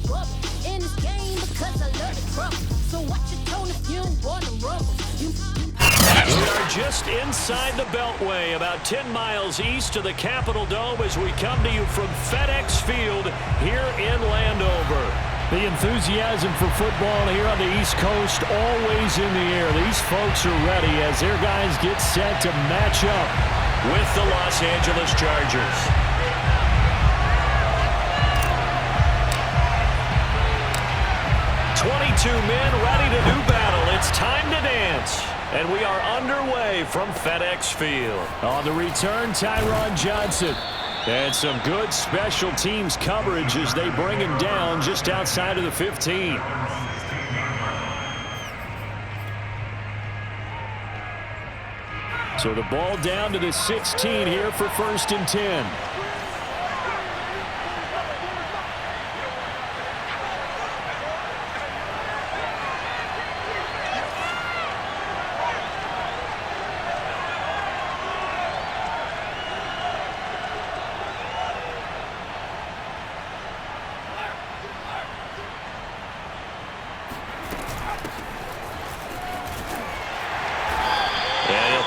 bubble. In this game because I love the trouble. So watch your tone if you don't want to rumble. We are just inside the Beltway, about 10 miles east of the Capitol Dome as we come to you from FedEx Field here in Landover. The enthusiasm for football here on the East Coast always in the air. These folks are ready as their guys get set to match up with the Los Angeles Chargers. "22 men ready to do battle. It's time to dance." And we are underway from FedEx Field. On the return, Tyron Johnson. And some good special teams coverage as they bring him down just outside of the 15. So the ball down to the 16 here for 1st and 10.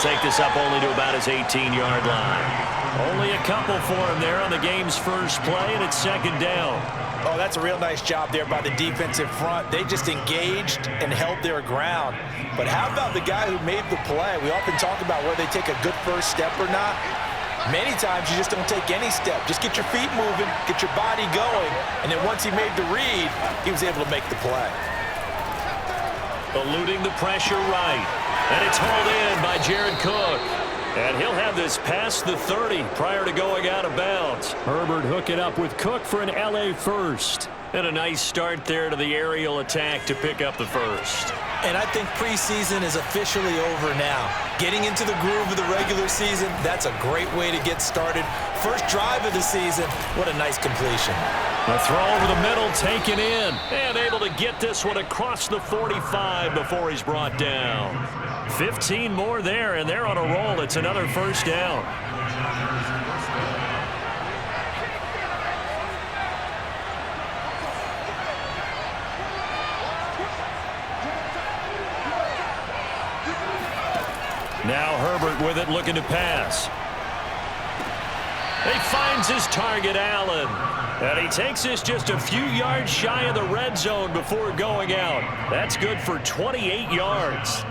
Take this up only to about his 18-yard line. Only a couple for him there on the game's first play, and it's 2nd down. Oh, that's a real nice job there by the defensive front. They just engaged and held their ground. But how about the guy who made the play? We often talk about whether they take a good first step or not. Many times you just don't take any step. Just get your feet moving, get your body going, and then once he made the read, he was able to make the play. Eluding the pressure right. And it's hauled in by Jared Cook. And he'll have this past the 30 prior to going out of bounds. Herbert hooking up with Cook for an LA first. And a nice start there to the aerial attack to pick up the first. And I think preseason is officially over now. Getting into the groove of the regular season, that's a great way to get started. First drive of the season, what a nice completion. The throw over the middle taken in. And able to get this one across the 45 before he's brought down. 15 more there, and they're on a roll. It's another 1st down. Now Herbert with it, looking to pass. He finds his target, Allen. And he takes this just a few yards shy of the red zone before going out. That's good for 28 yards.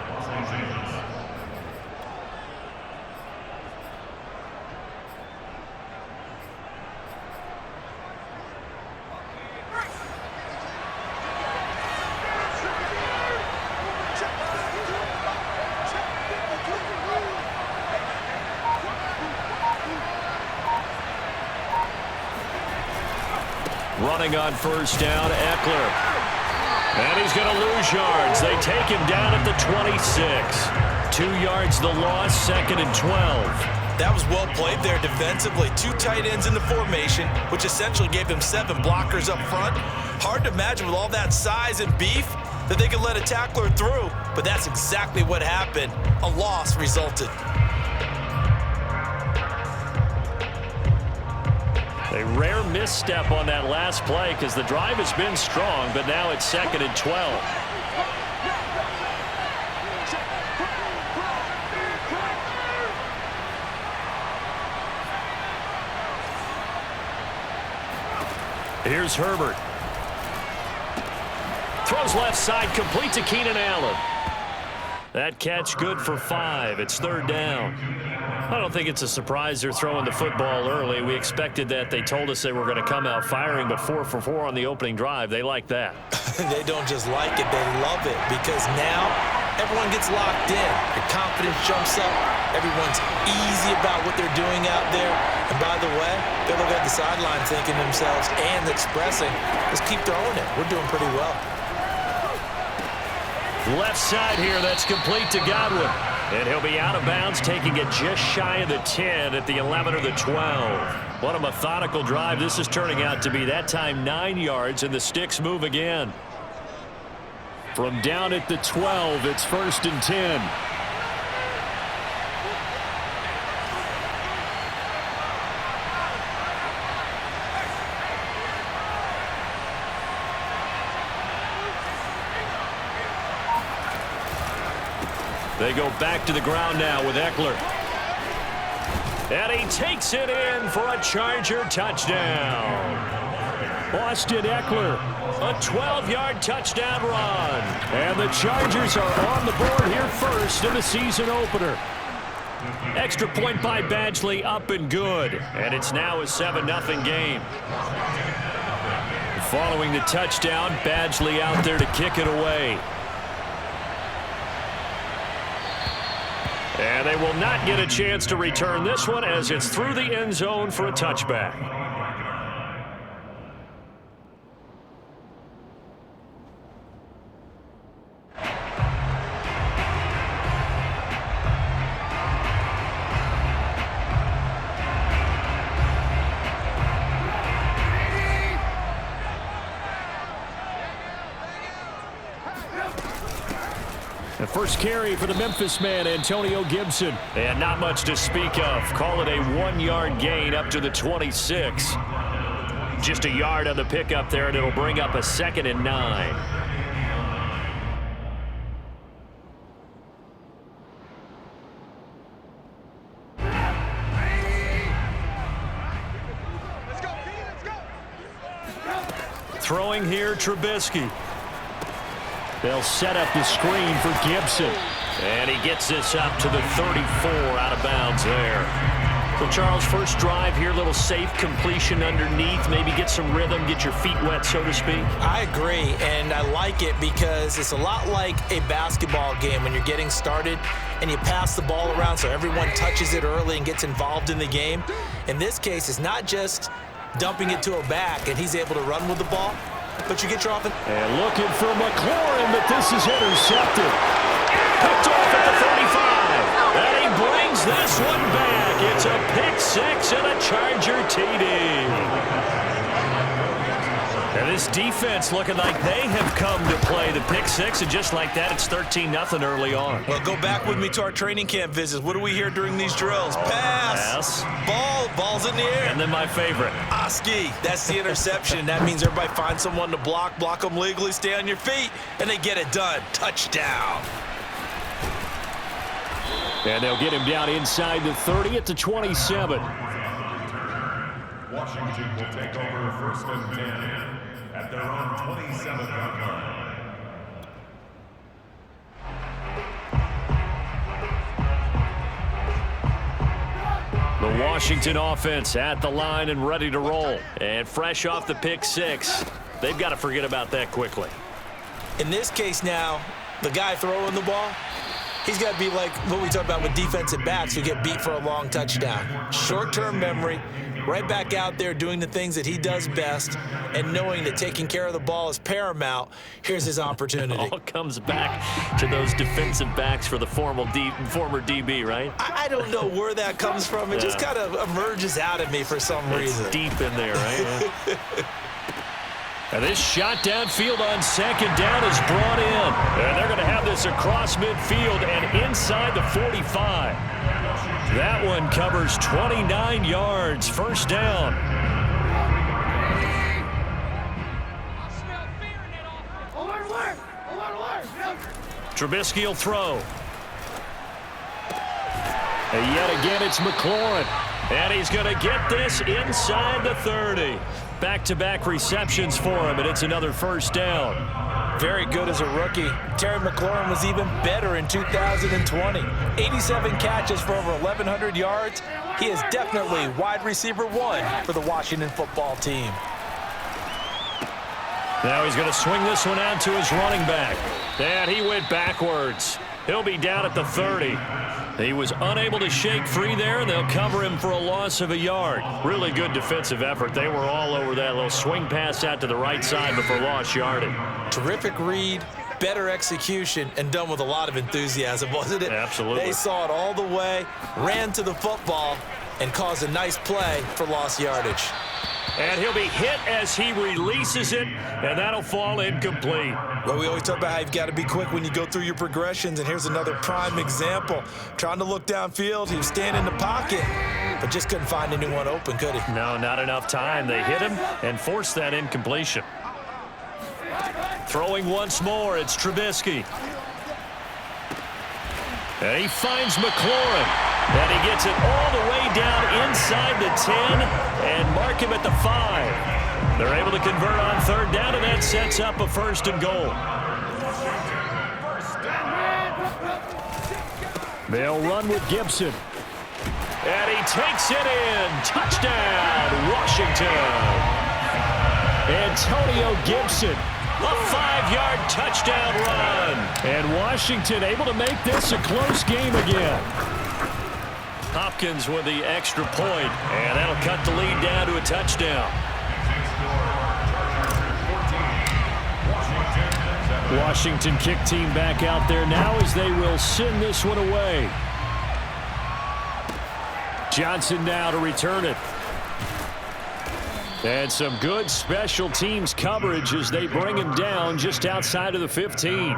Running on 1st down, Eckler. And he's going to lose yards. They take him down at the 26. 2 yards the loss, 2nd and 12. That was well played there defensively. 2 tight ends in the formation, which essentially gave them 7 blockers up front. Hard to imagine with all that size and beef that they could let a tackler through. But that's exactly what happened. A loss resulted. A rare misstep on that last play because the drive has been strong, but now it's 2nd and 12. Here's Herbert. Throws left side, complete to Keenan Allen. That catch good for 5. It's 3rd down. I don't think it's a surprise they're throwing the football early. We expected that. They told us they were going to come out firing, but 4 for 4 on the opening drive. They like that. They don't just like it, they love it, because now everyone gets locked in. Your confidence jumps up. Everyone's easy about what they're doing out there. And by the way, they look at the sideline thinking to themselves and expressing, let's keep throwing it. We're doing pretty well. Left side here, that's complete to Godwin. And he'll be out of bounds, taking it just shy of the 10 at the 11 or the 12. What a methodical drive this is turning out to be. That time 9 yards, and the sticks move again. From down at the 12, it's 1st and 10. They go back to the ground now with Eckler. And he takes it in for a Charger touchdown. Austin Eckler, a 12-yard touchdown run. And the Chargers are on the board here first in the season opener. Extra point by Badgley, up and good. And it's now a 7-0 game. Following the touchdown, Badgley out there to kick it away. And they will not get a chance to return this one as it's through the end zone for a touchback. The first carry for the Memphis man, Antonio Gibson. And not much to speak of. Call it a 1-yard gain up to the 26. Just a yard on the pickup there, and it'll bring up a 2nd and 9. Throwing here, Trubisky. They'll set up the screen for Gibson. And he gets this up to the 34 out of bounds there. So, Charles, first drive here, little safe completion underneath. Maybe get some rhythm, get your feet wet, so to speak. I agree, and I like it because it's a lot like a basketball game when you're getting started and you pass the ball around so everyone touches it early and gets involved in the game. In this case, it's not just dumping it to a back and he's able to run with the ball, but you get your offense. And looking for McLaurin, but this is intercepted. Picked off at the 35. And he brings this one back. It's a pick six and a Charger TD. And this defense looking like they have come to play the pick six, and just like that, it's 13-0 early on. Well, go back with me to our training camp visits. What do we hear during these drills? Pass. Ball's in the air. And then my favorite. Oski, that's the interception. That means everybody finds someone to block them legally, stay on your feet, and they get it done. Touchdown. And they'll get him down inside the 30 at the 27. Washington will take over 1st and 10 at their own 27-yard line. The Washington offense at the line and ready to roll. And fresh off the pick six, they've got to forget about that quickly. In this case now, the guy throwing the ball, he's got to be like what we talk about with defensive backs who get beat for a long touchdown. Short-term memory, right back out there doing the things that he does best, and knowing that taking care of the ball is paramount. Here's his opportunity. It all comes back to those defensive backs for the former DB, right? I don't know where that comes from. It just kind of emerges out of me for some reason. It's deep in there, right? And this shot downfield on 2nd down is brought in. And they're going to have this across midfield and inside the 45. That one covers 29 yards. 1st down. Trubisky will throw. And yet again, it's McLaurin. And he's going to get this inside the 30. Back-to-back receptions for him, and it's another 1st down. Very good as a rookie. Terry McLaurin was even better in 2020. 87 catches for over 1,100 yards. He is definitely wide receiver 1 for the Washington football team. Now he's going to swing this one out to his running back. And he went backwards. He'll be down at the 30. He was unable to shake free there, and they'll cover him for a loss of a yard. Really good defensive effort. They were all over that little swing pass out to the right side before lost yardage. Terrific read, better execution, and done with a lot of enthusiasm, wasn't it? Absolutely. They saw it all the way, ran to the football, and caused a nice play for lost yardage. And he'll be hit as he releases it, and that'll fall incomplete. Well, we always talk about how you've got to be quick when you go through your progressions, and here's another prime example. Trying to look downfield, he was standing in the pocket, but just couldn't find anyone open, could he? No, not enough time. They hit him and forced that incompletion. Throwing once more, it's Trubisky. And he finds McLaurin. And he gets it all the way down inside the 10 and mark him at the 5. They're able to convert on third down, and that sets up a 1st and goal. They'll run with Gibson. And he takes it in. Touchdown, Washington. Antonio Gibson, a 5-yard touchdown run. And Washington able to make this a close game again. Hopkins with the extra point, and that'll cut the lead down to a touchdown. Washington kick team back out there now as they will send this one away. Johnson now to return it. And some good special teams coverage as they bring him down just outside of the 15.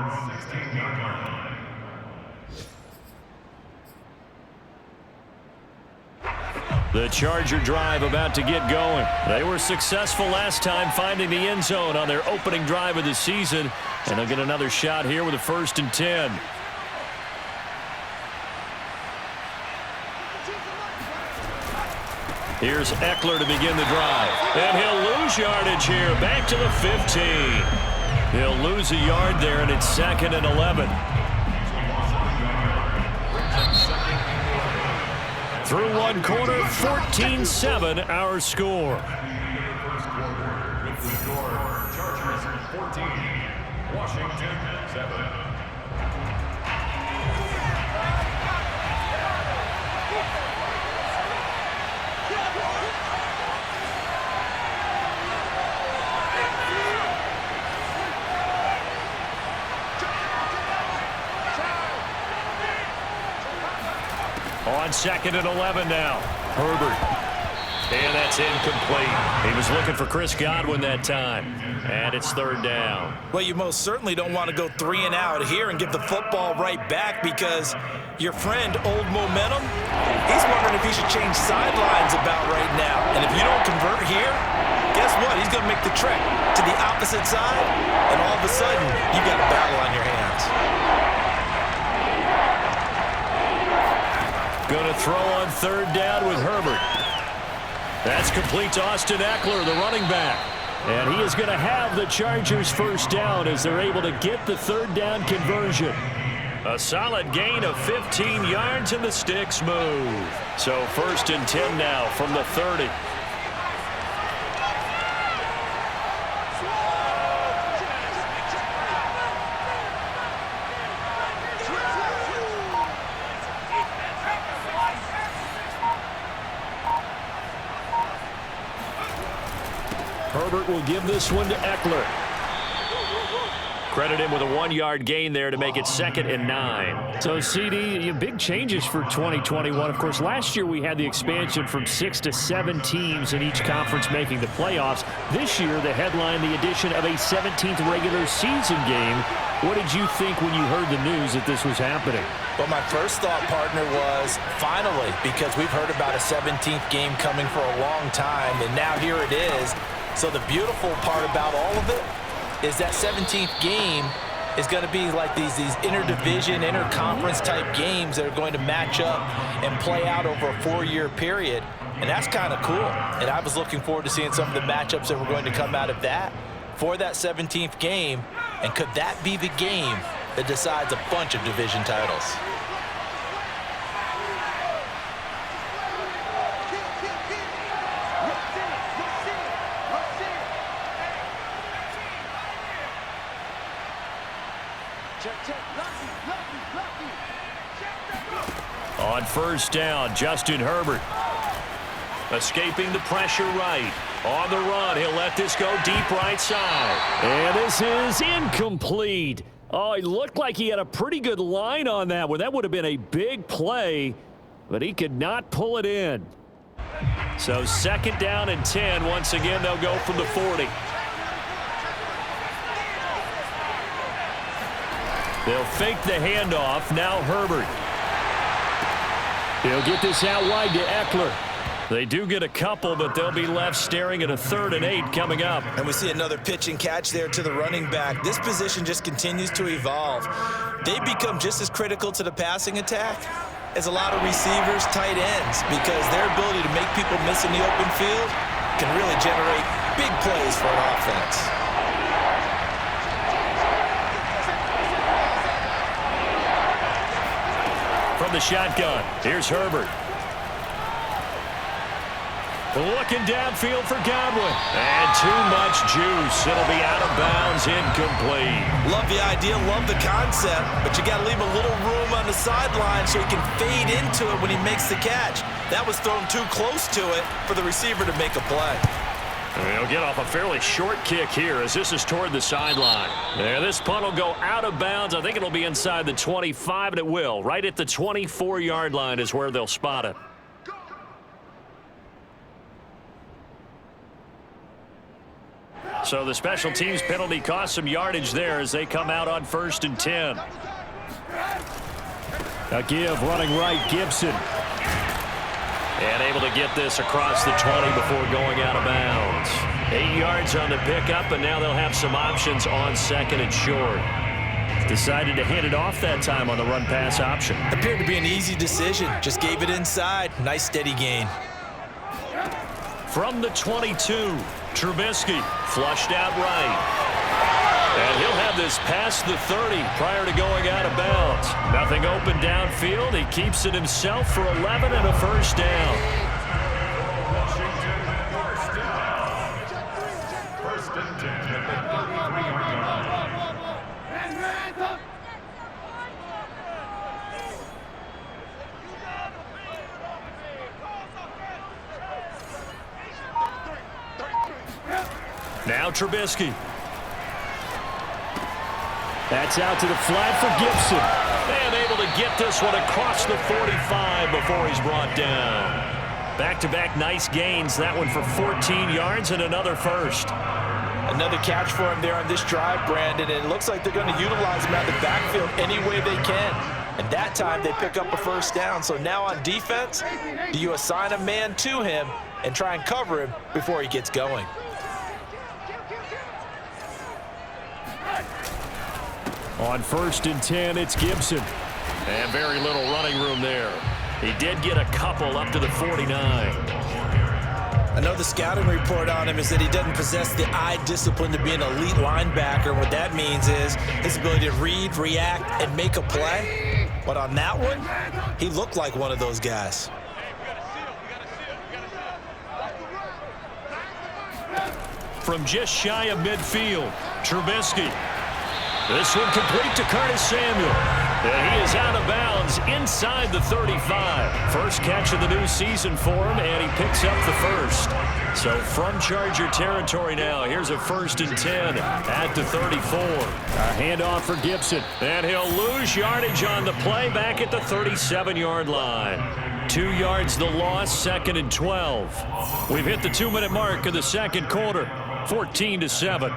The Charger drive about to get going. They were successful last time finding the end zone on their opening drive of the season, and they'll get another shot here with a 1st and 10. Here's Eckler to begin the drive. And he'll lose yardage here, back to the 15. He'll lose a yard there, and it's 2nd and 11. Through one quarter, 14-7 our score. With the score, Chargers 14, Washington 7. On 2nd and 11 now. Herbert. And that's incomplete. He was looking for Chris Godwin that time. And it's 3rd down. Well, you most certainly don't want to go 3 and out here and give the football right back because your friend, Old Momentum, he's wondering if he should change sidelines about right now. And if you don't convert here, guess what? He's going to make the trek to the opposite side, and all of a sudden, you got a battle on your hands. Going to throw on 3rd down with Herbert. That's complete to Austin Eckler, the running back. And he is going to have the Chargers 1st down as they're able to get the 3rd down conversion. A solid gain of 15 yards and the sticks move. So 1st and 10 now from the 30. Herbert will give this one to Eckler. Credit him with a 1-yard gain there to make it 2nd and 9. So, CD, big changes for 2021. Of course, last year we had the expansion from 6 to 7 teams in each conference making the playoffs. This year, the headline, the addition of a 17th regular season game. What did you think when you heard the news that this was happening? Well, my first thought, partner, was finally, because we've heard about a 17th game coming for a long time, and now here it is. So the beautiful part about all of it is that 17th game is going to be like these interdivision, interconference type games that are going to match up and play out over a 4-year period. And that's kind of cool. And I was looking forward to seeing some of the matchups that were going to come out of that for that 17th game. And could that be the game that decides a bunch of division titles? On 1st down, Justin Herbert. Escaping the pressure right. On the run, he'll let this go deep right side. And this is incomplete. Oh, he looked like he had a pretty good line on that one. That would have been a big play, but he could not pull it in. So 2nd down and 10. Once again, they'll go from the 40. They'll fake the handoff. Now Herbert. He'll get this out wide to Eckler. They do get a couple, but they'll be left staring at a 3rd and 8 coming up. And we see another pitch and catch there to the running back. This position just continues to evolve. They become just as critical to the passing attack as a lot of receivers, tight ends, because their ability to make people miss in the open field can really generate big plays for an offense. From the shotgun, here's Herbert. Looking downfield for Godwin. And too much juice. It'll be out of bounds, incomplete. Love the idea, love the concept, but you got to leave a little room on the sideline so he can fade into it when he makes the catch. That was thrown too close to it for the receiver to make a play. He'll get off a fairly short kick here as this is toward the sideline. And this punt will go out of bounds. I think it'll be inside the 25, and it will. Right at the 24-yard line is where they'll spot it. So the special teams penalty cost some yardage there as they come out on 1st and 10. A give running right, Gibson. And able to get this across the 20 before going out of bounds. 8 yards on the pickup, and now they'll have some options on 2nd and short. Decided to hand it off that time on the run-pass option. Appeared to be an easy decision. Just gave it inside. Nice steady gain. From the 22, Trubisky flushed out right. And he'll have this past the 30 prior to going out of bounds. Nothing open downfield. He keeps it himself for 11 and a 1st down. First and 10 at the 33-yard line. Now Trubisky. That's out to the flat for Gibson. And able to get this one across the 45 before he's brought down. Back-to-back nice gains. That one for 14 yards and another 1st. Another catch for him there on this drive, Brandon. And it looks like they're going to utilize him out of the backfield any way they can. And that time they pick up a 1st down. So now on defense, do you assign a man to him and try and cover him before he gets going? On 1st and 10, it's Gibson. And very little running room there. He did get a couple up to the 49. I know the scouting report on him is that he doesn't possess the eye discipline to be an elite linebacker. What that means is his ability to read, react, and make a play. But on that one, he looked like one of those guys. From just shy of midfield, Trubisky. This one complete to Curtis Samuel. And he is out of bounds inside the 35. First catch of the new season for him, and he picks up the 1st. So from Charger territory now, here's a 1st and 10 at the 34. A handoff for Gibson. And he'll lose yardage on the play back at the 37-yard line. 2 yards the loss, 2nd and 12. We've hit the 2-minute mark of the 2nd quarter, 14-7.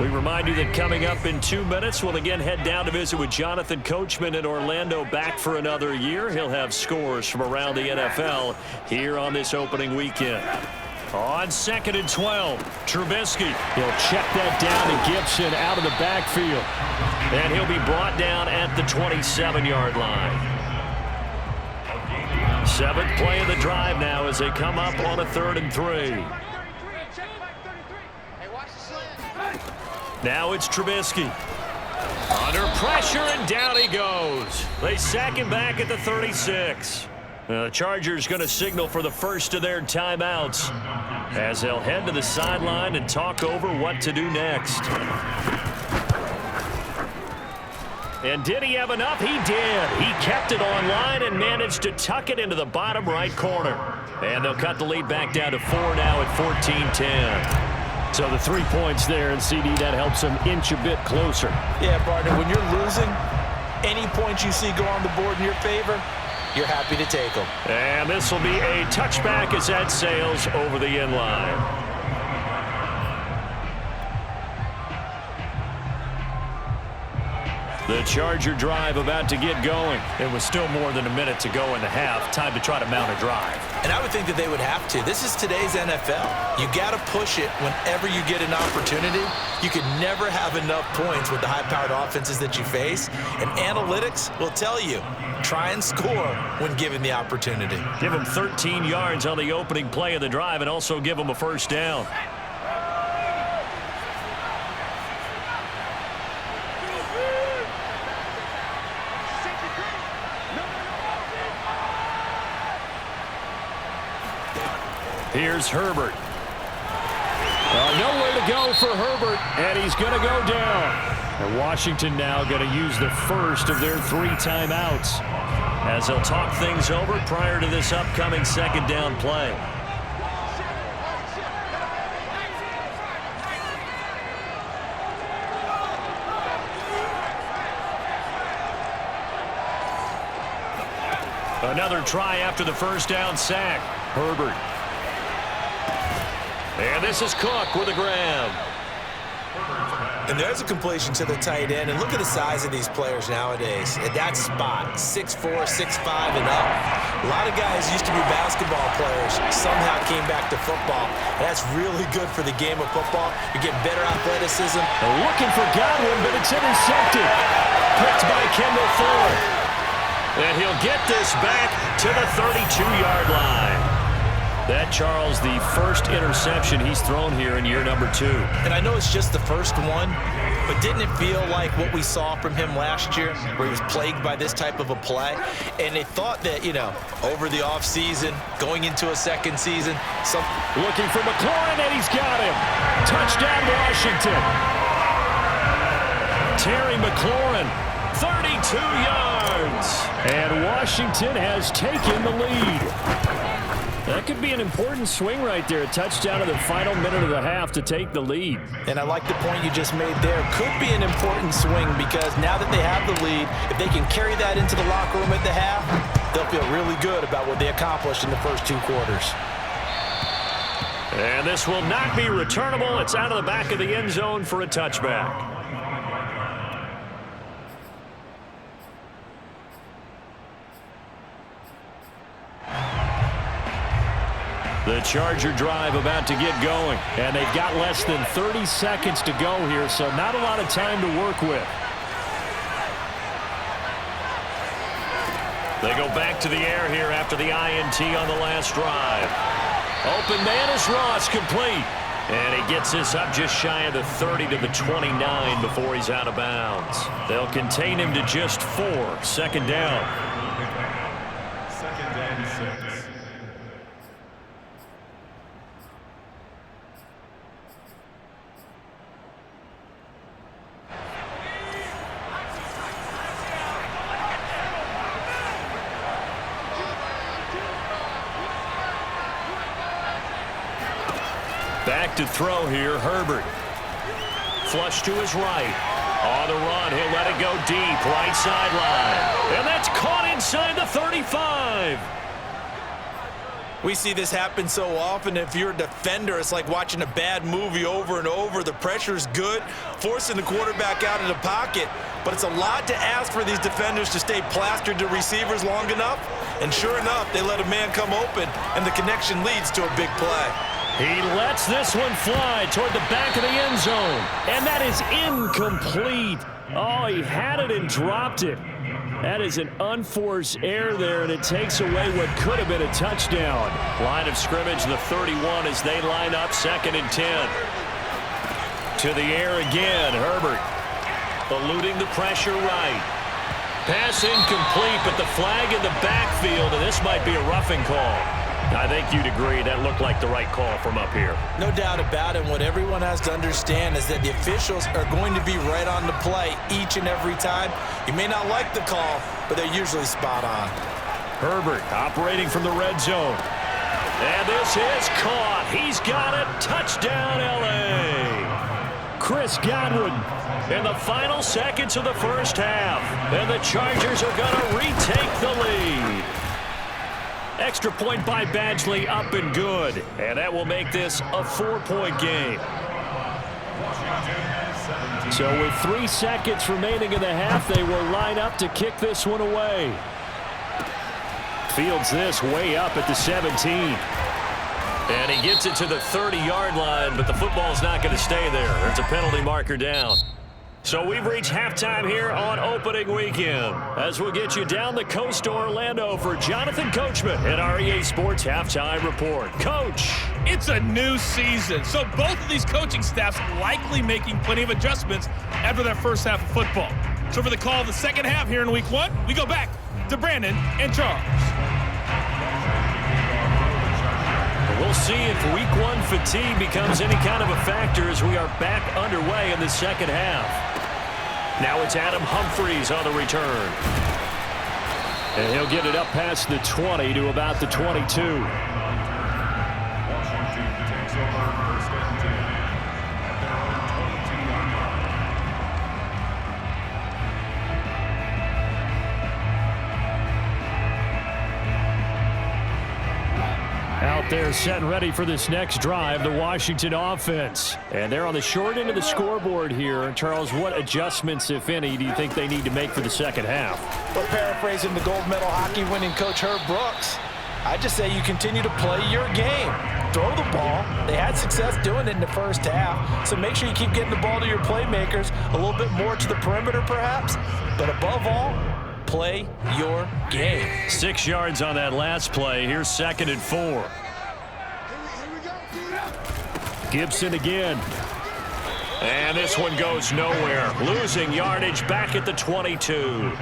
We remind you that coming up in 2 minutes, we'll again head down to visit with Jonathan Coachman in Orlando, back for another year. He'll have scores from around the NFL here on this opening weekend. On 2nd and 12, Trubisky. He'll check that down to Gibson out of the backfield. And he'll be brought down at the 27-yard line. 7th play of the drive now as they come up on a 3rd and 3. Now it's Trubisky. Under pressure, and down he goes. They sack him back at the 36. The Chargers going to signal for the first of their timeouts as they'll head to the sideline and talk over what to do next. And did he have enough? He did. He kept it online and managed to tuck it into the bottom right corner. And they'll cut the lead back down to 4 now at 14-10. So the 3 points there, and CD, that helps them inch a bit closer. Yeah, partner, when you're losing, any points you see go on the board in your favor, you're happy to take them. And this will be a touchback as that sails over the end line. The Charger drive about to get going. It was still more than a minute to go in the half. Time to try to mount a drive. And I would think that they would have to. This is today's NFL. You got to push it whenever you get an opportunity. You can never have enough points with the high-powered offenses that you face. And analytics will tell you, try and score when given the opportunity. Give them 13 yards on the opening play of the drive and also give them a first down. Here's Herbert. Nowhere to go for Herbert, and he's going to go down. And Washington now going to use the first of their 3 timeouts as they'll talk things over prior to this upcoming second down play. Another try after the first down sack. Herbert. And this is Cook with a grab. And there's a completion to the tight end. And look at the size of these players nowadays. At that spot, 6'4", 6'5", and up. A lot of guys used to be basketball players, somehow came back to football. And that's really good for the game of football. You're getting better athleticism. They're looking for Godwin, but it's intercepted. Picked by Kendall Fuller. And he'll get this back to the 32-yard line. That, Charles, the first interception he's thrown here in year number 2. And I know it's just the first one, but didn't it feel like what we saw from him last year, where he was plagued by this type of a play? And they thought that, you know, over the offseason, going into a second season, looking for McLaurin, and he's got him. Touchdown, Washington. Terry McLaurin, 32 yards. And Washington has taken the lead. That could be an important swing right there. A touchdown in the final minute of the half to take the lead. And I like the point you just made there. Could be an important swing because now that they have the lead, if they can carry that into the locker room at the half, they'll feel really good about what they accomplished in the first 2 quarters. And this will not be returnable. It's out of the back of the end zone for a touchback. The Charger drive about to get going, and they've got less than 30 seconds to go here, so not a lot of time to work with. They go back to the air here after the INT on the last drive. Open man is Ross, complete. And he gets this up just shy of the 30 to the 29 before he's out of bounds. They'll contain him to just 4. Second down. Second and 6. Back to throw here, Herbert. Flush to his right. On the run, he'll let it go deep, right sideline. And that's caught inside the 35. We see this happen so often. If you're a defender, it's like watching a bad movie over and over. The pressure's good, forcing the quarterback out of the pocket. But it's a lot to ask for these defenders to stay plastered to receivers long enough. And sure enough, they let a man come open, and the connection leads to a big play. He lets this one fly toward the back of the end zone. And that is incomplete. Oh, he had it and dropped it. That is an unforced error there, and it takes away what could have been a touchdown. Line of scrimmage, the 31, as they line up 2nd and 10. To the air again, Herbert. Eluding the pressure right. Pass incomplete, but the flag in the backfield, and this might be a roughing call. I think you'd agree that looked like the right call from up here. No doubt about it. What everyone has to understand is that the officials are going to be right on the play each and every time. You may not like the call, but they're usually spot on. Herbert operating from the red zone. And this is caught. He's got it. Touchdown, L.A. Chris Godwin in the final seconds of the first half. And the Chargers are going to retake the lead. Extra point by Badgley, up and good. And that will make this a 4-point game. So with 3 seconds remaining in the half, they will line up to kick this one away. Fields this way up at the 17. And he gets it to the 30-yard line, but the football's not going to stay there. There's a penalty marker down. So we've reached halftime here on opening weekend. As we'll get you down the coast to Orlando for Jonathan Coachman at our EA Sports Halftime Report. Coach. It's a new season, so both of these coaching staffs likely making plenty of adjustments after their first half of football. So for the call of the second half here in week 1, we go back to Brandon and Charles. We'll see if week 1 fatigue becomes any kind of a factor as we are back underway in the second half. Now it's Adam Humphries on the return. And he'll get it up past the 20 to about the 22. Washington takes over first and 10 at their own 22-yard line. Out there set and ready for this next drive, the Washington offense. And they're on the short end of the scoreboard here. Charles, what adjustments, if any, do you think they need to make for the second half? Well, paraphrasing the gold medal hockey winning coach Herb Brooks, I just say you continue to play your game. Throw the ball. They had success doing it in the first half, so make sure you keep getting the ball to your playmakers, a little bit more to the perimeter perhaps, but above all, play your game. 6 yards on that last play. Here's 2nd and 4. Gibson again. And this one goes nowhere. Losing yardage back at the 22.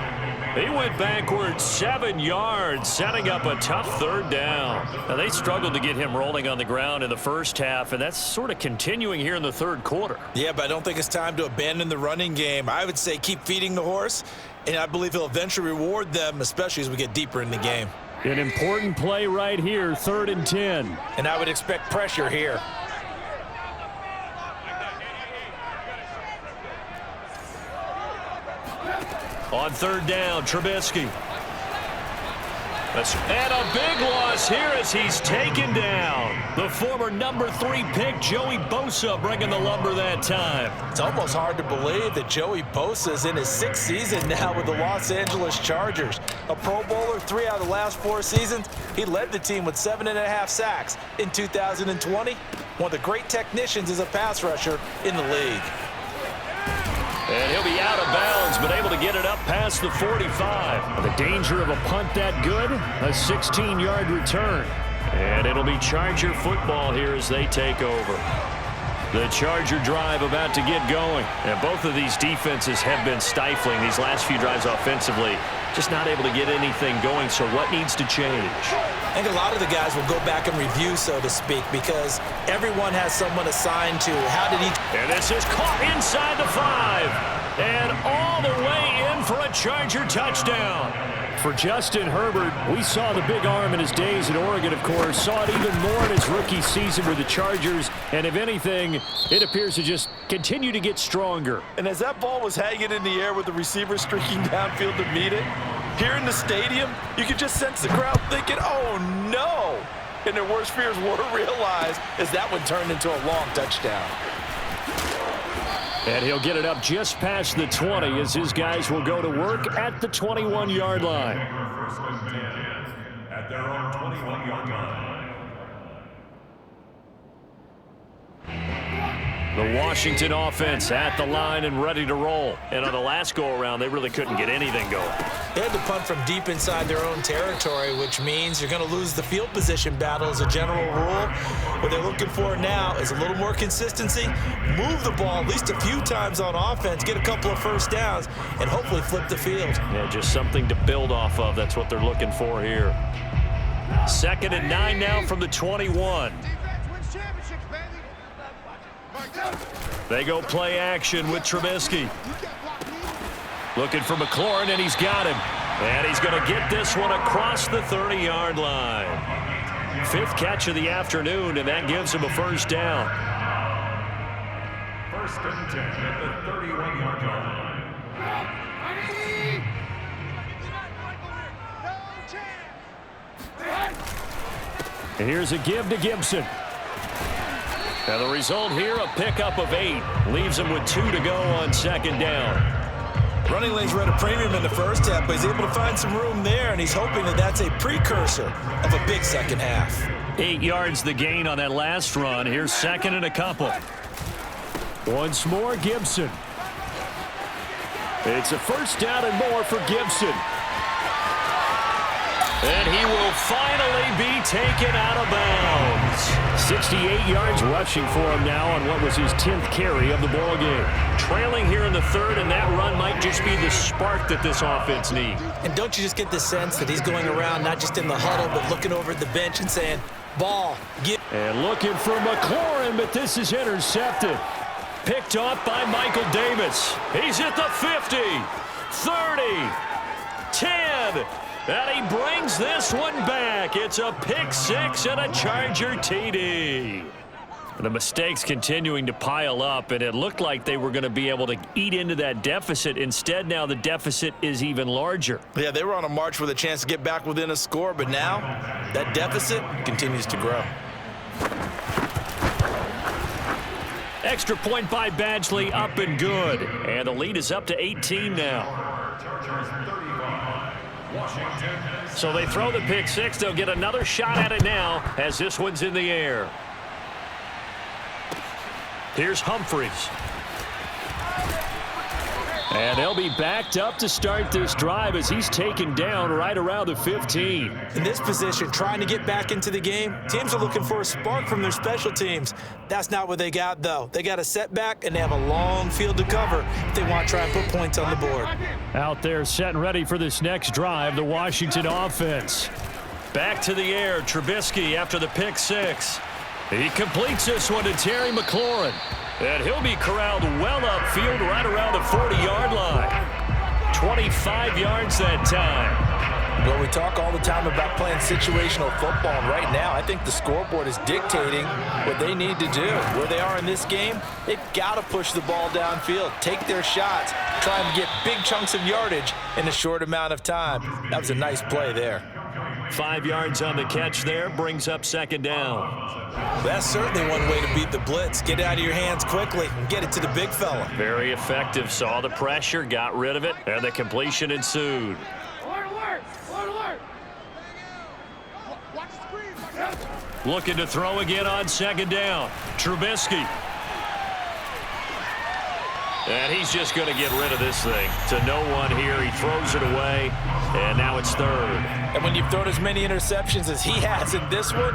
He went backwards 7 yards, setting up a tough 3rd down. Now, they struggled to get him rolling on the ground in the first half, and that's sort of continuing here in the 3rd quarter. Yeah, but I don't think it's time to abandon the running game. I would say keep feeding the horse, and I believe he'll eventually reward them, especially as we get deeper in the game. An important play right here, 3rd and 10. And I would expect pressure here. On 3rd down, Trubisky. And a big loss here as he's taken down. The former number 3 pick, Joey Bosa, bringing the lumber that time. It's almost hard to believe that Joey Bosa is in his 6th season now with the Los Angeles Chargers. A Pro Bowler 3 out of the last 4 seasons. He led the team with 7.5 sacks in 2020. One of the great technicians as a pass rusher in the league. And he'll be out of bounds, but able to get it up past the 45. The danger of a punt that good, a 16-yard return. And it'll be Charger football here as they take over. The Charger drive about to get going. And both of these defenses have been stifling these last few drives offensively. Just not able to get anything going, so what needs to change? I think a lot of the guys will go back and review, so to speak, because everyone has someone assigned to how did he... And this is caught inside the 5. And all the way in for a Charger touchdown. For Justin Herbert, we saw the big arm in his days at Oregon, of course. Saw it even more in his rookie season with the Chargers. And if anything, it appears to just continue to get stronger. And as that ball was hanging in the air with the receiver streaking downfield to meet it, here in the stadium, you could just sense the crowd thinking, oh, no. And their worst fears were realized as that one turned into a long touchdown. And he'll get it up just past the 20 as his guys will go to work at the 21-yard line. First and 10 at their own 21-yard line. The Washington offense at the line and ready to roll. And on the last go-around, they really couldn't get anything going. They had to punt from deep inside their own territory, which means you're going to lose the field position battle as a general rule. What they're looking for now is a little more consistency, move the ball at least a few times on offense, get a couple of first downs, and hopefully flip the field. Yeah, just something to build off of. That's what they're looking for here. 2nd and 9 now from the 21. They go play action with Trubisky. Looking for McLaurin, and he's got him. And he's going to get this one across the 30-yard line. 5th catch of the afternoon, and that gives him a first down. First and 10 at the 31-yard line. And here's a give to Gibson. And the result here, a pickup of 8. Leaves him with 2 to go on second down. Running lanes were at a premium in the first half, but he's able to find some room there, and he's hoping that that's a precursor of a big second half. 8 yards the gain on that last run. Here's second and a couple. Once more, Gibson. It's a first down and more for Gibson. And he will finally be taken out of bounds. 68 yards rushing for him now on what was his 10th carry of the ball game. Trailing here in the third, and that run might just be the spark that this offense needs. And don't you just get the sense that he's going around not just in the huddle, but looking over at the bench and saying, ball, get. And looking for McLaurin, but this is intercepted. Picked off by Michael Davis. He's at the 50, 30, 10. And he brings this one back. It's a pick 6 and a Charger TD. The mistakes continuing to pile up, and it looked like they were going to be able to eat into that deficit. Instead, now the deficit is even larger. Yeah, they were on a march with a chance to get back within a score, but now that deficit continues to grow. Extra point by Badgley, up and good. And the lead is up to 18 now. So they throw the pick 6. They'll get another shot at it now as this one's in the air. Here's Humphries. And they'll be backed up to start this drive as he's taken down right around the 15. In this position, trying to get back into the game, teams are looking for a spark from their special teams. That's not what they got, though. They got a setback, and they have a long field to cover if they want to try and put points on the board. Out there set and ready for this next drive, the Washington offense. Back to the air, Trubisky after the pick 6. He completes this one to Terry McLaurin. And he'll be corralled well upfield right around the 40-yard line. 25 yards that time. Well, we talk all the time about playing situational football, and right now I think the scoreboard is dictating what they need to do. Where they are in this game, they've got to push the ball downfield, take their shots, try and get big chunks of yardage in a short amount of time. That was a nice play there. 5 yards on the catch there, brings up second down. That's certainly one way to beat the blitz. Get it out of your hands quickly and get it to the big fella. Very effective. Saw the pressure, got rid of it, and the completion ensued. Looking to throw again on second down. Trubisky. And he's just going to get rid of this thing. To no one here. He throws it away, and now it's third. And when you've thrown as many interceptions as he has in this one,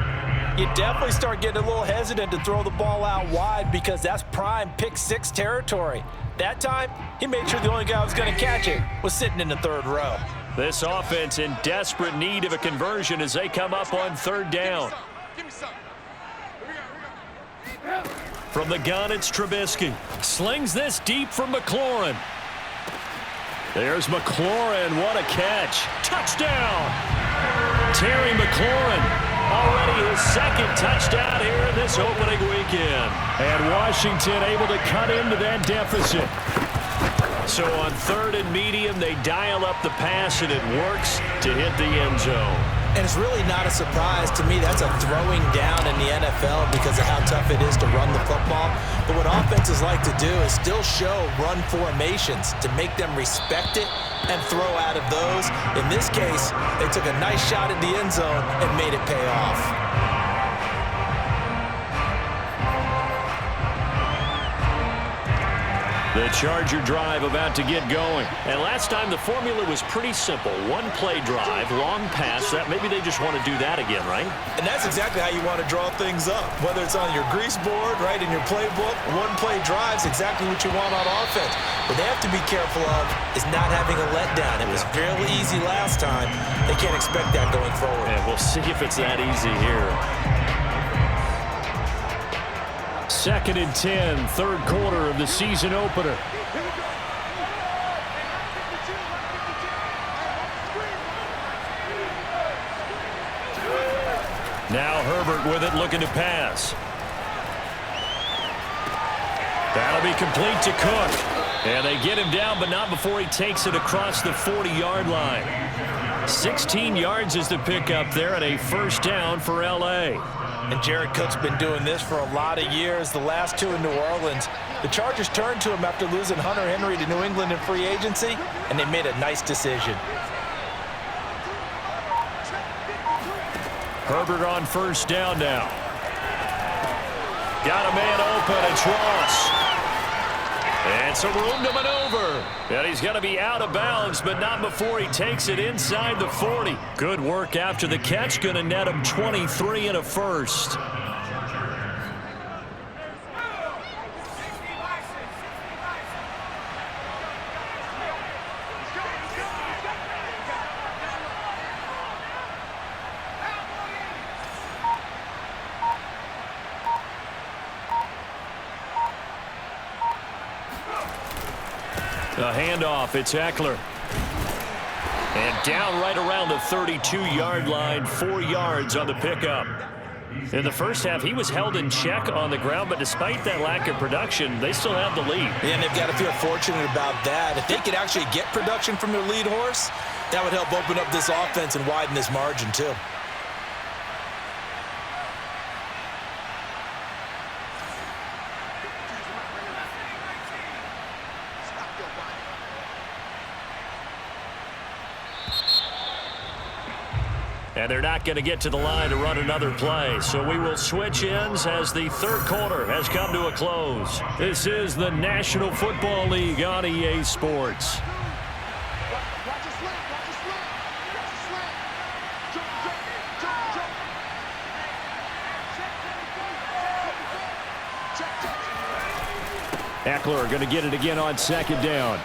you definitely start getting a little hesitant to throw the ball out wide because that's prime pick 6 territory. That time, he made sure the only guy who was going to catch it was sitting in the third row. This offense in desperate need of a conversion as they come up on third down. From the gun, it's Trubisky. Slings this deep from McLaurin. There's McLaurin. What a catch. Touchdown. Terry McLaurin. Already his second touchdown here in this opening weekend. And Washington able to cut into that deficit. So on third and medium, they dial up the pass, and it works to hit the end zone. And it's really not a surprise to me. That's a throwing down in the NFL because of how tough it is to run the football. But what offenses like to do is still show run formations to make them respect it and throw out of those. In this case, they took a nice shot at the end zone and made it pay off. The Charger drive about to get going. And last time the formula was pretty simple. One play drive, long pass. That maybe they just want to do that again, right? And that's exactly how you want to draw things up. Whether it's on your grease board, right, in your playbook, one play drive's exactly what you want on offense. What they have to be careful of is not having a letdown. It was fairly easy last time. They can't expect that going forward. And we'll see if it's that easy here. Second and 10, third quarter of the season opener. Now Herbert with it, looking to pass. That'll be complete to Cook. And they get him down, but not before he takes it across the 40-yard line. 16 yards is the pickup there and a first down for L.A. And Jared Cook's been doing this for a lot of years. The last two in New Orleans, the Chargers turned to him after losing Hunter Henry to New England in free agency, and they made a nice decision. Herbert on first down now. Got a man open. It's Ross. And some room to maneuver. And he's going to be out of bounds, but not before he takes it inside the 40. Good work after the catch. Going to net him 23 and a first. A handoff, it's Eckler. And down right around the 32-yard line, 4 yards on the pickup. In the first half, he was held in check on the ground, but despite that lack of production, they still have the lead. And they've got to feel fortunate about that. If they could actually get production from their lead horse, that would help open up this offense and widen this margin too. And they're not going to get to the line to run another play. So we will switch ends as the third quarter has come to a close. This is the National Football League on EA Sports. Eckler going to get it again on second down.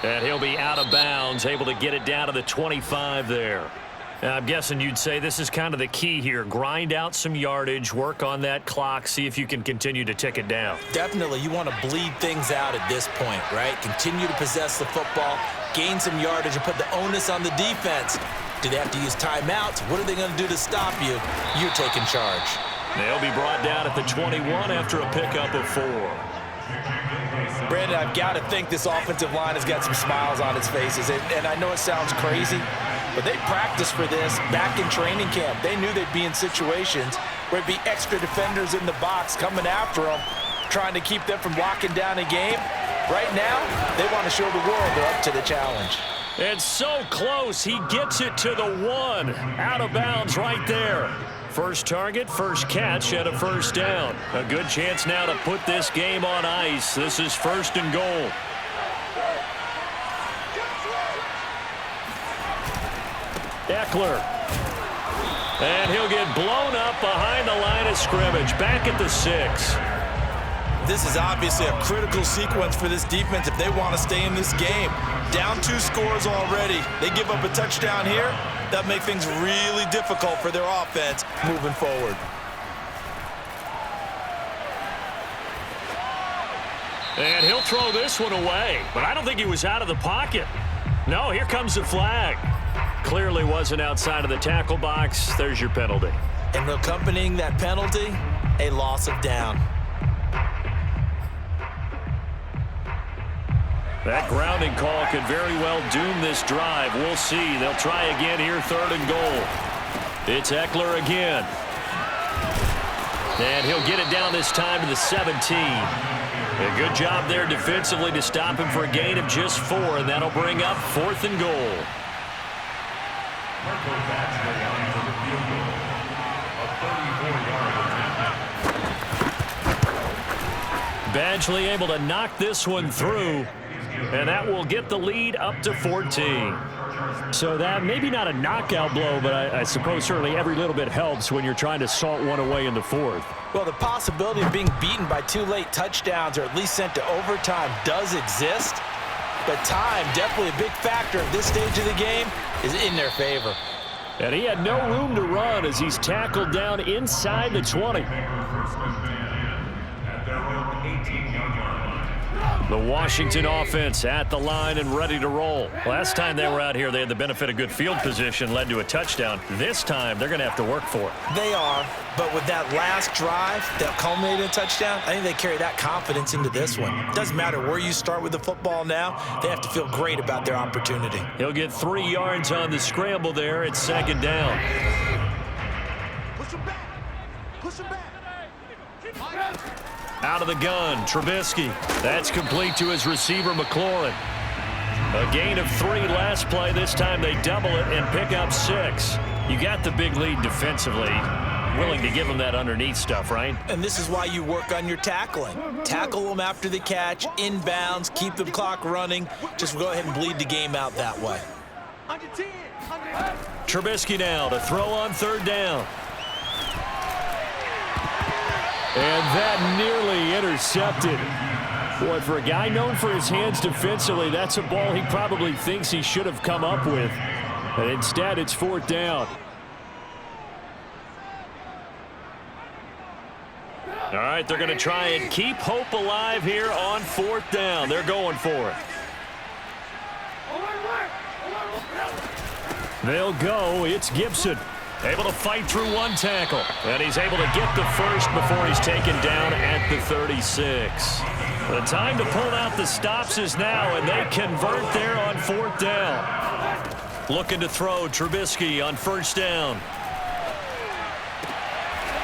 And he'll be out of bounds, able to get it down to the 25 there. I'm guessing you'd say this is kind of the key here. Grind out some yardage, work on that clock, see if you can continue to tick it down. Definitely, you want to bleed things out at this point, right? Continue to possess the football, gain some yardage, and put the onus on the defense. Do they have to use timeouts? What are they going to do to stop you? You're taking charge. They'll be brought down at the 21 after a pickup of 4. Brandon, I've got to think this offensive line has got some smiles on its faces. And I know it sounds crazy, but they practiced for this back in training camp. They knew they'd be in situations where it'd be extra defenders in the box coming after them, trying to keep them from locking down a game. Right now, they want to show the world they're up to the challenge. And so close, he gets it to the 1. Out of bounds right there. First target, first catch, and a first down. A good chance now to put this game on ice. This is first and goal. Eckler. And he'll get blown up behind the line of scrimmage. Back at the 6. This is obviously a critical sequence for this defense if they want to stay in this game. Down 2 scores already. They give up a touchdown here. That makes things really difficult for their offense moving forward. And he'll throw this one away. But I don't think he was out of the pocket. No, here comes the flag. Clearly wasn't outside of the tackle box. There's your penalty. And accompanying that penalty, a loss of down. That grounding call could very well doom this drive. We'll see. They'll try again here, third and goal. It's Eckler again. And he'll get it down this time to the 17. A good job there defensively to stop him for a gain of just 4, and that'll bring up 4th and goal. Badgley able to knock this one through. And that will get the lead up to 14. So that maybe not a knockout blow, but I suppose certainly every little bit helps when you're trying to salt one away in the 4th. Well, the possibility of being beaten by 2 late touchdowns or at least sent to overtime does exist. But time, definitely a big factor at this stage of the game, is in their favor. And he had no room to run as he's tackled down inside the 20. The Washington offense at the line and ready to roll. Last time they were out here, they had the benefit of good field position, led to a touchdown. This time, they're going to have to work for it. They are, but with that last drive that culminated in a touchdown, I think they carry that confidence into this one. Doesn't matter where you start with the football now, they have to feel great about their opportunity. He'll get 3 yards on the scramble there. It's second down. Push him back. Push him back. Out of the gun, Trubisky. That's complete to his receiver, McLaurin. A gain of 3 last play. This time they double it and pick up 6. You got the big lead defensively. Willing to give them that underneath stuff, right? And this is why you work on your tackling. Tackle them after the catch, inbounds, keep the clock running. Just go ahead and bleed the game out that way. Under 10. Trubisky now to throw on third down. And that nearly intercepted. Boy, for a guy known for his hands defensively, that's a ball he probably thinks he should have come up with. But instead, it's fourth down. All right, they're going to try and keep hope alive here on fourth down. They're going for it. They'll go. It's Gibson. Able to fight through one tackle. And he's able to get the first before he's taken down at the 36. The time to pull out the stops is now, and they convert there on fourth down. Looking to throw, Trubisky on first down.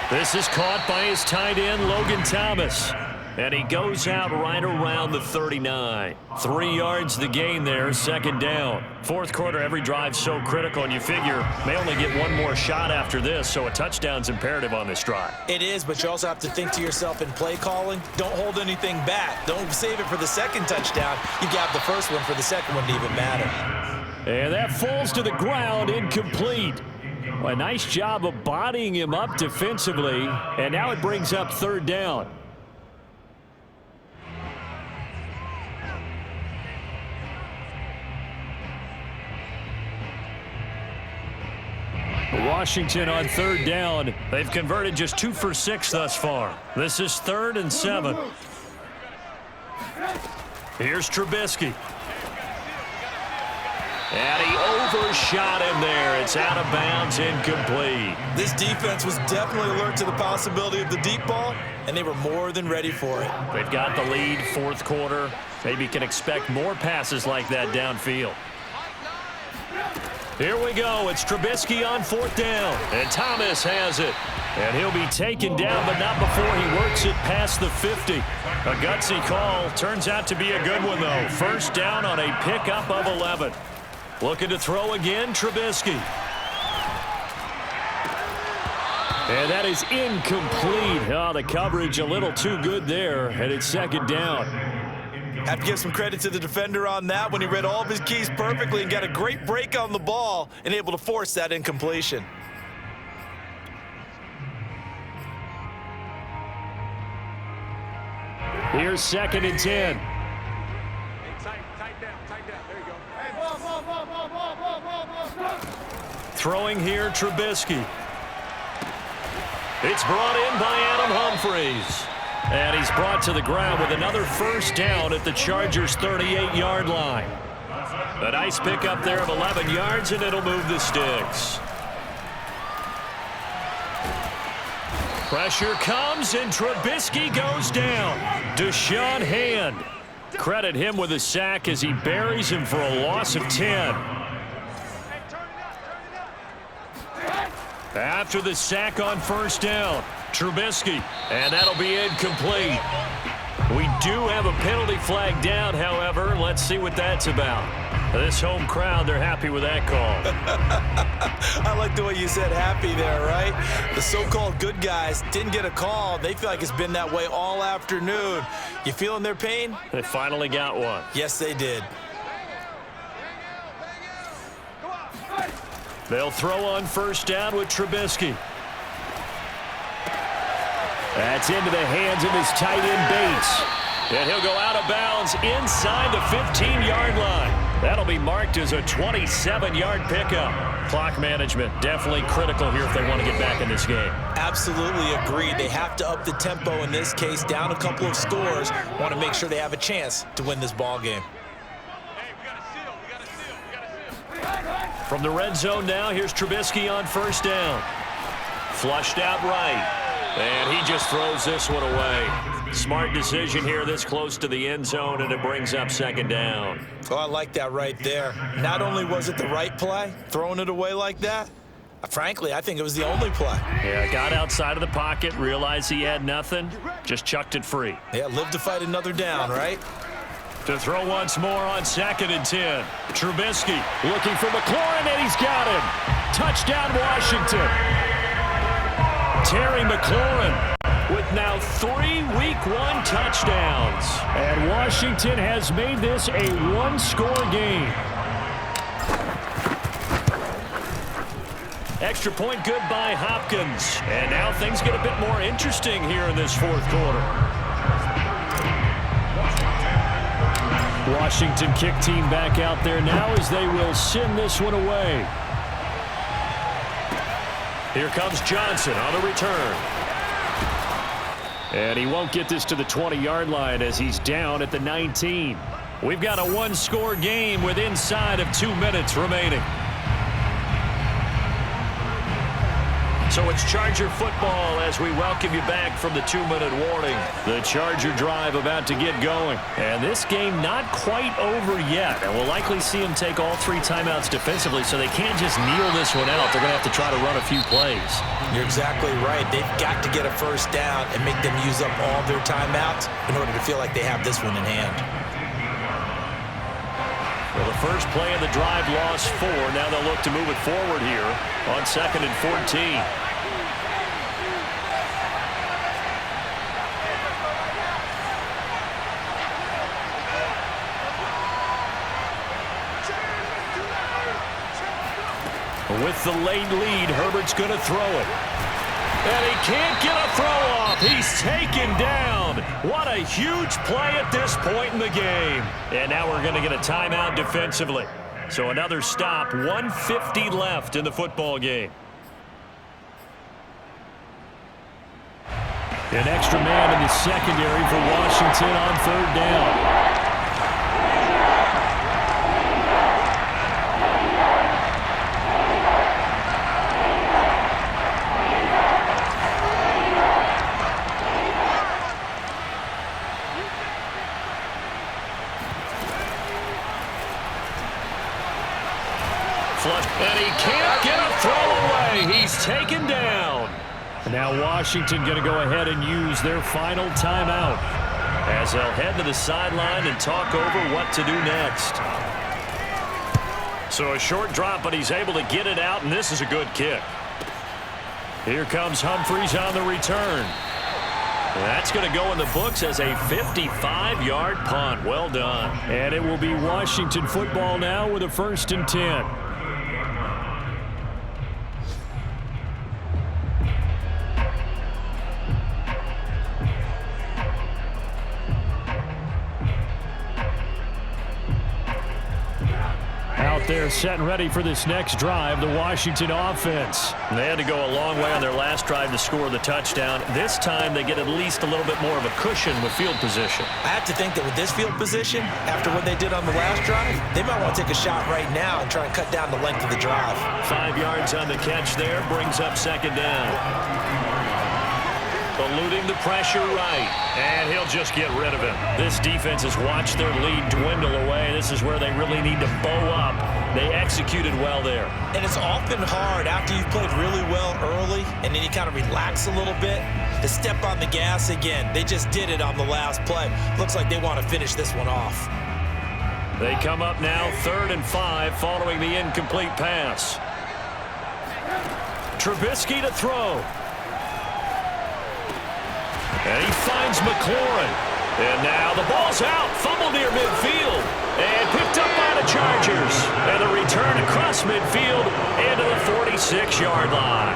This is caught by his tight end, Logan Thomas. And he goes out right around the 39. 3 yards the gain there, second down. Fourth quarter, every drive so critical, and you figure may only get one more shot after this, so a touchdown's imperative on this drive. It is, but you also have to think to yourself in play calling, don't hold anything back. Don't save it for the second touchdown. You got the first one for the second one to even matter. And that falls to the ground, incomplete. A nice job of bodying him up defensively, and now it brings up third down. Washington on third down. They've converted just 2 for 6 thus far. This is 3rd and 7. Here's Trubisky. And he overshot him there. It's out of bounds, incomplete. This defense was definitely alert to the possibility of the deep ball, and they were more than ready for it. They've got the lead, fourth quarter. Maybe can expect more passes like that downfield. Here we go. It's Trubisky on fourth down. And Thomas has it. And he'll be taken down, but not before he works it past the 50. A gutsy call. Turns out to be a good one, though. First down on a pickup of 11. Looking to throw again, Trubisky. And that is incomplete. Oh, the coverage a little too good there. And it's second down. Have to give some credit to the defender on that when he read all of his keys perfectly and got a great break on the ball and able to force that incompletion. Here's 2nd and 10. Tight down. There you go. Throwing here, Trubisky. It's brought in by Adam Humphries. And he's brought to the ground with another first down at the Chargers' 38-yard line. A nice pickup there of 11 yards, and it'll move the sticks. Pressure comes, and Trubisky goes down. Deshaun Hand. Credit him with a sack as he buries him for a loss of 10. After the sack on first down, Trubisky, and that'll be incomplete. We do have a penalty flag down, however. Let's see what that's about. This home crowd, they're happy with that call. I like the way you said happy there, right? The so-called good guys didn't get a call. They feel like it's been that way all afternoon. You feeling their pain? They finally got one. Yes, they did. They'll throw on first down with Trubisky. That's into the hands of his tight end, Bates. And he'll go out of bounds inside the 15-yard line. That'll be marked as a 27-yard pickup. Clock management definitely critical here if they want to get back in this game. Absolutely agreed. They have to up the tempo in this case, down a couple of scores. Want to make sure they have a chance to win this ball game. From the red zone now, here's Trubisky on first down. Flushed out right. And he just throws this one away. Smart decision here this close to the end zone, and it brings up second down. Oh, I like that right there. Not only was it the right play, throwing it away like that, frankly, I think it was the only play. Yeah, got outside of the pocket, realized he had nothing, just chucked it free. Yeah, live to fight another down, right? To throw once more on 2nd and 10. Trubisky looking for McLaurin, and he's got him. Touchdown, Washington. Terry McLaurin with now 3 Week 1 touchdowns. And Washington has made this a one-score game. Extra point good by Hopkins. And now things get a bit more interesting here in this fourth quarter. Washington kick team back out there now as they will send this one away. Here comes Johnson on the return. And he won't get this to the 20-yard line as he's down at the 19. We've got a one-score game with inside of 2 minutes remaining. So it's Charger football as we welcome you back from the 2-minute warning. The Charger drive about to get going. And this game not quite over yet. And we'll likely see them take all 3 timeouts defensively, so they can't just kneel this one out. They're going to have to try to run a few plays. You're exactly right. They've got to get a first down and make them use up all their timeouts in order to feel like they have this one in hand. Well, the first play of the drive lost 4. Now they'll look to move it forward here on 2nd and 14. With the late lead, Herbert's going to throw it. And he can't get a throw off. He's taken down. What a huge play at this point in the game. And now we're going to get a timeout defensively. So another stop, 1:50 left in the football game. An extra man in the secondary for Washington on 3rd down. And he can't get a throw away. He's taken down. Now Washington going to go ahead and use their final timeout as they'll head to the sideline and talk over what to do next. So a short drop, but he's able to get it out, and this is a good kick. Here comes Humphries on the return. That's going to go in the books as a 55-yard punt. Well done. And it will be Washington football now with a 1st and 10. They're set and ready for this next drive, the Washington offense. They had to go a long way on their last drive to score the touchdown. This time they get at least a little bit more of a cushion with field position. I have to think that with this field position, after what they did on the last drive, they might want to take a shot right now and try and cut down the length of the drive. 5 yards on the catch there, brings up 2nd down. Eluding the pressure right, and he'll just get rid of him. This defense has watched their lead dwindle away. This is where they really need to bow up. They executed well there. And it's often hard after you've played really well early and then you kind of relax a little bit to step on the gas again. They just did it on the last play. Looks like they want to finish this one off. They come up now 3rd and 5 following the incomplete pass. Trubisky to throw. And he finds McLaurin. And now the ball's out. Fumble near midfield. And picked up by the Chargers. And the return across midfield into the 46-yard line.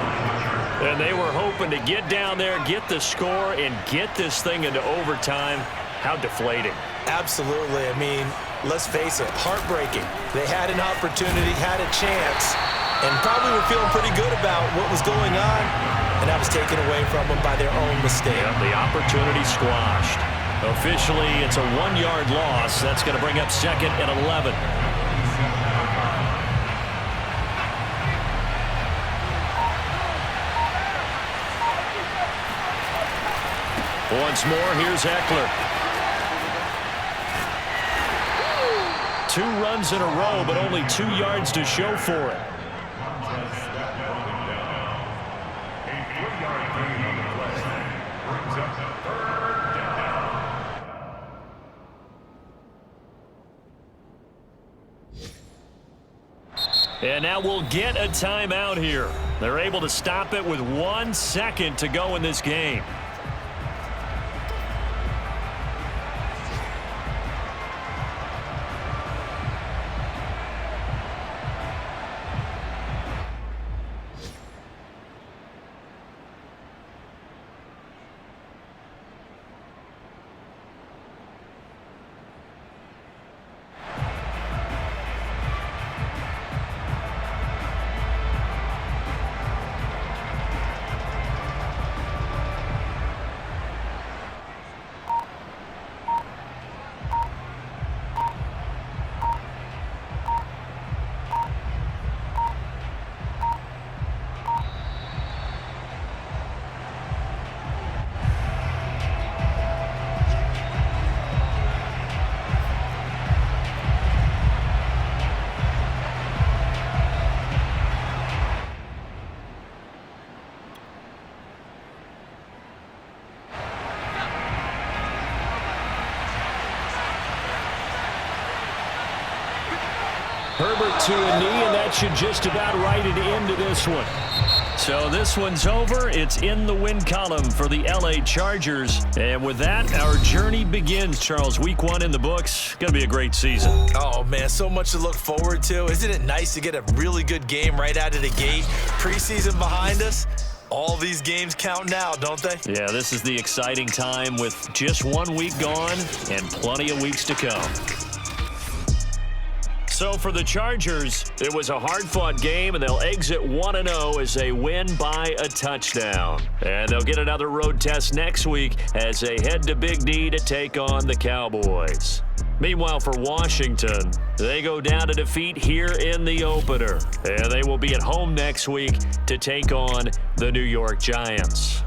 And they were hoping to get down there, get the score, and get this thing into overtime. How deflating. Absolutely. I mean, let's face it, heartbreaking. They had an opportunity, had a chance, and probably were feeling pretty good about what was going on, and that was taken away from them by their own mistake. Yep, the opportunity squashed. Officially, it's a 1-yard loss. That's going to bring up second and 11. Once more, here's Eckler. 2 runs in a row, but only 2 yards to show for it. And now we'll get a timeout here. They're able to stop it with 1 second to go in this game. Herbert to a knee, and that should just about write it into this one. So this one's over. It's in the win column for the LA Chargers. And with that, our journey begins, Charles. Week 1 in the books. Going to be a great season. Oh, man, so much to look forward to. Isn't it nice to get a really good game right out of the gate? Preseason behind us. All these games count now, don't they? Yeah, this is the exciting time with just 1 week gone and plenty of weeks to come. So for the Chargers, it was a hard-fought game, and they'll exit 1-0 as they win by a touchdown. And they'll get another road test next week as they head to Big D to take on the Cowboys. Meanwhile, for Washington, they go down to defeat here in the opener. And they will be at home next week to take on the New York Giants.